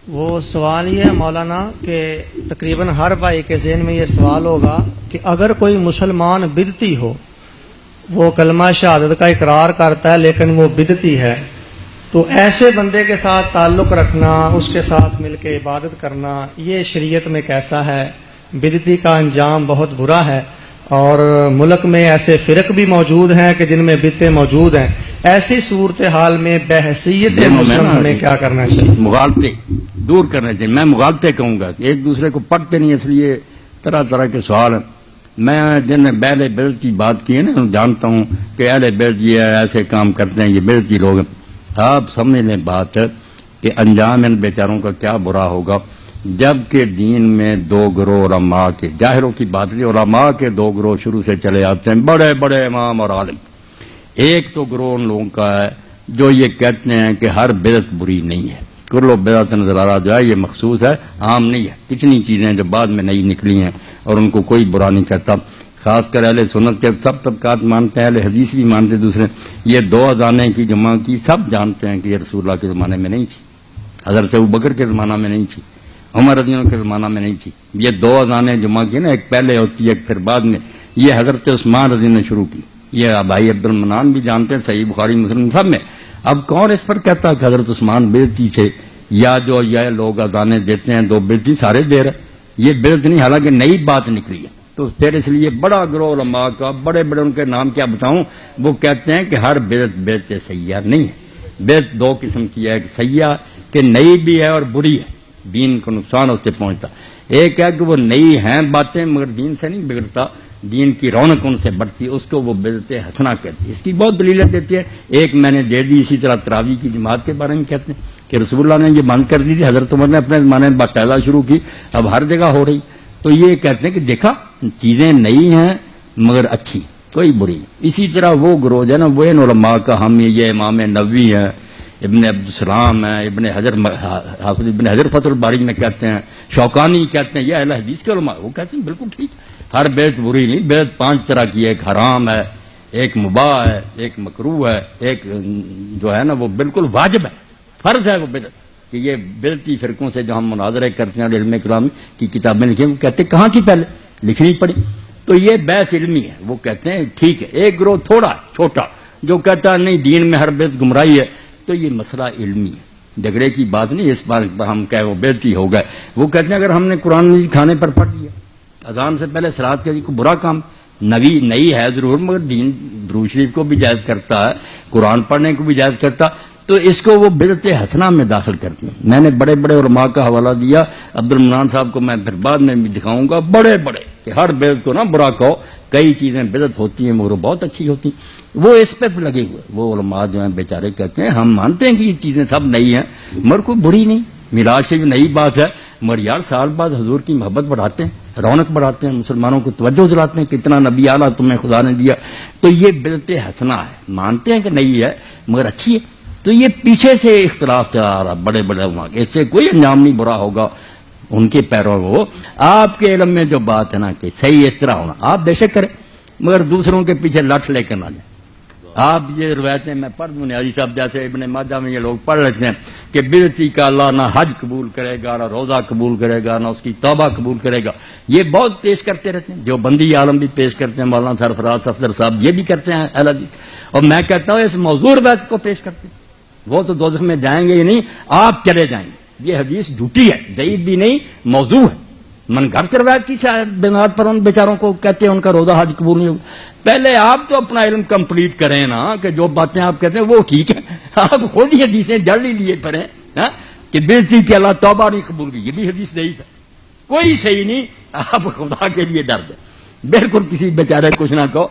وہ سوال یہ ہے مولانا کہ تقریباً ہر بھائی کے ذہن میں یہ سوال ہوگا کہ اگر کوئی مسلمان بدعتی ہو، وہ کلمہ شہادت کا اقرار کرتا ہے لیکن وہ بدعتی ہے، تو ایسے بندے کے ساتھ تعلق رکھنا، اس کے ساتھ مل کے عبادت کرنا، یہ شریعت میں کیسا ہے؟ بدعتی کا انجام بہت برا ہے، اور ملک میں ایسے فرق بھی موجود ہیں کہ جن میں بدعتیں موجود ہیں۔ ایسی صورتحال میں بحیثیت مسلم ہمیں کیا کرنا چاہیے؟ مغالطے دور کرنا چاہیے۔ میں مغالطے کہوں گا، ایک دوسرے کو پڑھتے نہیں، اس لیے طرح طرح کے سوال ہیں۔ میں جن نے اہل بیت کی بات کی ہے نا، جانتا ہوں کہ اہل بیت یہ ایسے کام کرتے ہیں، یہ بیتی لوگ ہیں۔ آپ سمجھ لیں بات کہ انجام ان بیچاروں کا کیا برا ہوگا، جبکہ دین میں دو گروہ علماء کے، ظاہروں کی بات نہیں، علماء کے دو گروہ شروع سے چلے آتے ہیں، بڑے بڑے امام اور عالم۔ ایک تو گروہ ان لوگوں کا ہے جو یہ کہتے ہیں کہ ہر بدعت بری نہیں ہے، کل بدعت نظارہ جو ہے یہ مخصوص ہے، عام نہیں ہے۔ کتنی چیزیں جو بعد میں نئی نکلی ہیں اور ان کو کوئی برا نہیں کہتا، خاص کر اہل سنت کے سب طبقات مانتے ہیں، اہل حدیث بھی مانتے، دوسرے یہ دو اذانیں کی جمع کی سب جانتے ہیں کہ یہ رسول اللہ کے زمانے میں نہیں تھی، حضرت ابوبکر کے زمانہ میں نہیں تھی، عمر رضی اللہ عنہ کے زمانہ میں نہیں تھی۔ یہ دو اذانیں جمع کی نا، ایک پہلے ہوتی ہے ایک پھر بعد میں، یہ حضرت عثمان رضی اللہ نے شروع کی، یہ بھائی عبد المنان بھی جانتے ہیں، صحیح بخاری مسلم سب میں۔ اب کون اس پر کہتا ہے کہ حضرت عثمان بدعتی تھے، یا جو یہ لوگ اذانیں دیتے ہیں دو بدعتی سارے دے رہے، یہ بدعت نہیں، حالانکہ نئی بات نکلی ہے۔ تو پھر اس لیے بڑا گروہ علماء کا، بڑے بڑے ان کے نام کیا بتاؤں، وہ کہتے ہیں کہ ہر بدعت بدعت سیاح نہیں ہے۔ بدعت دو قسم کی ہے، ایک سیاح کہ نئی بھی ہے اور بری ہے، دین کو نقصان اس سے پہنچتا۔ ایک ہے کہ وہ نئی ہیں باتیں مگر دین سے نہیں بگڑتا، دین کی رونق ان سے بڑھتی، اس کو وہ بدعت حسنہ کہتی ہے۔ اس کی بہت دلیلیں دیتی ہے، ایک میں نے دے دی، اسی طرح تراویح کی جماعت کے بارے میں کہتے ہیں کہ رسول اللہ نے یہ بند کر دی تھی، حضرت عمر نے اپنے زمانے میں باقاعدہ شروع کی، اب ہر جگہ ہو رہی۔ تو یہ کہتے ہیں کہ دیکھا چیزیں نئی ہیں مگر اچھی، کوئی بری نہیں۔ اسی طرح وہ گروہ ہے نا، وہ ان علماء کا حامی، یہ امام نووی ہے، ابن عبدالسلام ہے، ابن حجر، حافظ ابن حجر فتح الباری میں کہتے ہیں، شوکانی کہتے ہیں، یہ اہل حدیث کے علماء، وہ کہتے ہیں بالکل ٹھیک، ہر بدعت بری نہیں، بدعت 5 طرح کی ہے، ایک حرام ہے، ایک مباح ہے، ایک مکروہ ہے، ایک جو ہے نا وہ بالکل واجب ہے، فرض ہے وہ بدعت۔ کہ یہ بدعتی فرقوں سے جو ہم مناظرے کرتے ہیں، علم کلام کی کتابیں لکھی، وہ کہتے ہیں کہاں کی پہلے لکھنی پڑی۔ تو یہ بحث علمی ہے، وہ کہتے ہیں ٹھیک ہے۔ ایک گروہ تھوڑا چھوٹا جو کہتا ہے نہیں دین میں ہر بدعت گمراہی ہے، تو یہ مسئلہ علمی ہے، جھگڑے کی بات نہیں، اس بار ہم کہے وہ بدعتی ہو گئے۔ وہ کہتے ہیں اگر ہم نے قرآن مجید کھانے پر پڑھ لیا، اذان سے پہلے صلاۃ کے کو برا کام، نئی ہے ضرور مگر دین درود شریف کو بھی جائز کرتا ہے، قرآن پڑھنے کو بھی جائز کرتا، تو اس کو وہ بدعت حسنہ میں داخل کرتی ہیں۔ میں نے بڑے بڑے علماء کا حوالہ دیا، عبد المنان صاحب کو میں پھر بعد میں بھی دکھاؤں گا، بڑے بڑے کہ ہر بدعت کو نہ برا کہو، کئی چیزیں بدعت ہوتی ہیں مگر وہ بہت اچھی ہوتی ہیں، وہ اس پہ لگے ہوئے۔ وہ علماء جو ہیں بیچارے کہتے ہیں ہم مانتے ہیں کہ یہ چیزیں سب نئی ہیں مگر کوئی بری نہیں، میراث سے بھی نئی بات ہے مگر یار سال بعد حضور کی محبت بڑھاتے ہیں، رونق بڑھاتے ہیں، مسلمانوں کو توجہ دلاتے ہیں، کتنا نبی اعلیٰ تمہیں خدا نے دیا، تو یہ بدعت حسنہ ہے، مانتے ہیں کہ نئی ہے مگر اچھی ہے۔ تو یہ پیچھے سے اختلاف چلا آ رہا، بڑے بڑے علماء، اس سے کوئی انجام نہیں برا ہوگا ان کے پیروں کو۔ آپ کے علم میں جو بات ہے نا کہ صحیح اس طرح ہونا، آپ بے شک کریں مگر دوسروں کے پیچھے لٹ لے کر نہ جائیں۔ آپ یہ روایتیں میں پڑھ دوں، نیازی صاحب جیسے ابن ماجہ میں یہ لوگ پڑھ لیتے ہیں کہ بدعتی کا اللہ نہ حج قبول کرے گا، نہ روزہ قبول کرے گا، نہ اس کی توبہ قبول کرے گا، یہ بہت پیش کرتے رہتے ہیں، جو بندی عالم بھی پیش کرتے ہیں، مولانا سرفراز صفدر صاحب یہ بھی کرتے ہیں اہل حدیث، اور میں کہتا ہوں اس موضوع روایت کو پیش کرتے ہیں، وہ تو دوزخ میں جائیں گے ہی نہیں، آپ چلے جائیں گے۔ یہ حدیث جھوٹی ہے، ضعیف بھی نہیں، موضوع ہے، من گھر کی روایت کی بنیاد پر ان بیچاروں کو کہتے ہیں ان کا روزہ حج قبول نہیں ہوگا۔ پہلے آپ تو اپنا علم کمپلیٹ کریں نا، کہ جو باتیں آپ کہتے ہیں وہ ٹھیک ہے، آپ خود ہی حدیثیں جڑ ہی لیے پڑے کہ بدعتی کے اللہ توبہ نہیں قبول کی، یہ بھی حدیث ضعیف ہے، کوئی صحیح نہیں، آپ خدا کے لیے ڈر دیں، بالکل کسی بیچارے کچھ نہ کہو۔